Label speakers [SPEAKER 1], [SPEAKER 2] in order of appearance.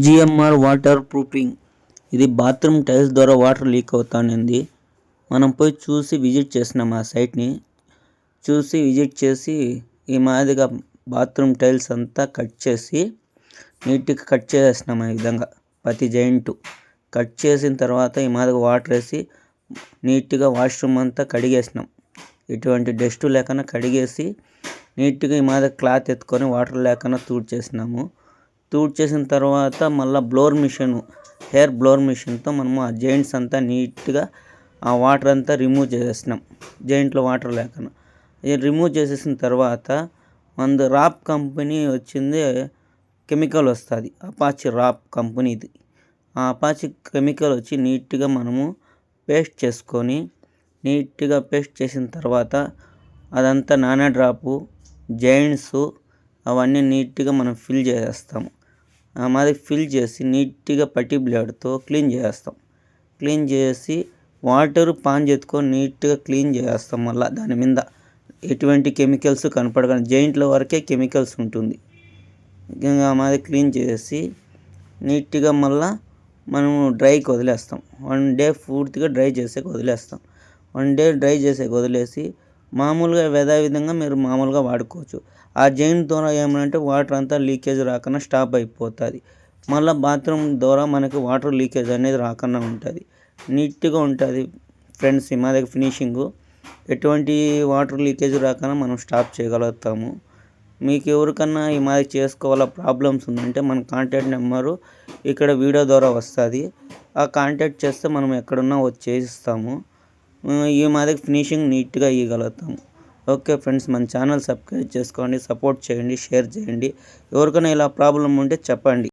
[SPEAKER 1] GMR water proofing. ఇది bathroom tiles ద్వారా water leak అవుతానింది. మనం పోయి చూసి విజిట్ చేసినాం ఆ సైట్ని. విజిట్ చేసి ఈ మాదిరిగా బాత్రూమ్ టైల్స్ అంతా కట్ చేసి నీట్గా కట్ చేసేసినాం. ఈ విధంగా ప్రతి జాయింట్ కట్ చేసిన తర్వాత ఈ మాదిరిగా వాటర్ వేసి నీట్గా వాష్రూమ్ అంతా కడిగేసినాం. ఎటువంటి డస్ట్ లేకుండా కడిగేసి నీట్గా ఈ మాదిరిగా క్లాత్ ఎత్తుకొని వాటర్ లేకుండా తూడ్చేసినాము. చేసిన తర్వాత మళ్ళీ హెయిర్ బ్లోర్ మిషన్తో మనము ఆ జాయింట్స్ అంతా నీట్గా ఆ వాటర్ అంతా రిమూవ్ చేసేసినాం. జాయింట్లో వాటర్ లేకుండా రిమూవ్ చేసేసిన తర్వాత మన రాప్ కంపెనీ వచ్చింది, కెమికల్ వస్తుంది, అపాచీ రాప్ కంపెనీది. ఆ అపాచీ కెమికల్ వచ్చి నీట్గా మనము పేస్ట్ చేసుకొని నీట్గా పేస్ట్ చేసిన తర్వాత అదంతా నానా డ్రాపు జాయింట్స్ అవన్నీ నీట్గా మనం ఫిల్ చేసేస్తాము. ఆ మాదిరి ఫిల్ చేసి నీట్గా పట్టి బ్లేడ్తో క్లీన్ చేస్తాం. క్లీన్ చేసి వాటర్ పాన్ ఎత్తుకొని నీట్గా క్లీన్ చేస్తాం. మళ్ళీ దాని మీద ఎటువంటి కెమికల్స్ కనపడకుండా జాయింట్ల వరకే కెమికల్స్ ఉంటుంది. ఆ మాదిరి క్లీన్ చేసి నీట్గా మళ్ళీ మనము డ్రైకి వదిలేస్తాం. 1 డే పూర్తిగా డ్రై చేసేకి వదిలేస్తాం. 1 డే డ్రై చేసేకి వదిలేసి మామూలుగా యథావిధంగా మీరు మామూలుగా వాడుకోవచ్చు. ఆ జాయింట్ ద్వారా ఏమంటే వాటర్ అంతా లీకేజ్ రాకుండా స్టాప్ అయిపోతుంది. మళ్ళీ బాత్రూమ్ ద్వారా మనకి వాటర్ లీకేజ్ అనేది రాకుండా ఉంటుంది. నీట్గా ఉంటుంది ఫ్రెండ్స్. ఈ మాదిరి ఫినిషింగు ఎటువంటి వాటర్ లీకేజ్ రాకుండా మనం స్టాప్ చేయగలుగుతాము. మీకు ఎవరికన్నా ఈ మాదిరి చేసుకోవాలా ప్రాబ్లమ్స్ ఉందంటే మన కాంటాక్ట్ నెంబరు ఇక్కడ వీడియో ద్వారా వస్తుంది. ఆ కాంటాక్ట్ చేస్తే మనం ఎక్కడున్నా వచ్చి చేసిస్తాము. ఈ మాదిరి ఫినిషింగ్ నీట్గా ఇవ్వగలుగుతాము. ఓకే ఫ్రెండ్స్, మన ఛానల్ సబ్స్క్రైబ్ చేసుకోండి, సపోర్ట్ చేయండి, షేర్ చేయండి. ఎవరికైనా ఇలా ప్రాబ్లం ఉంటే చెప్పండి.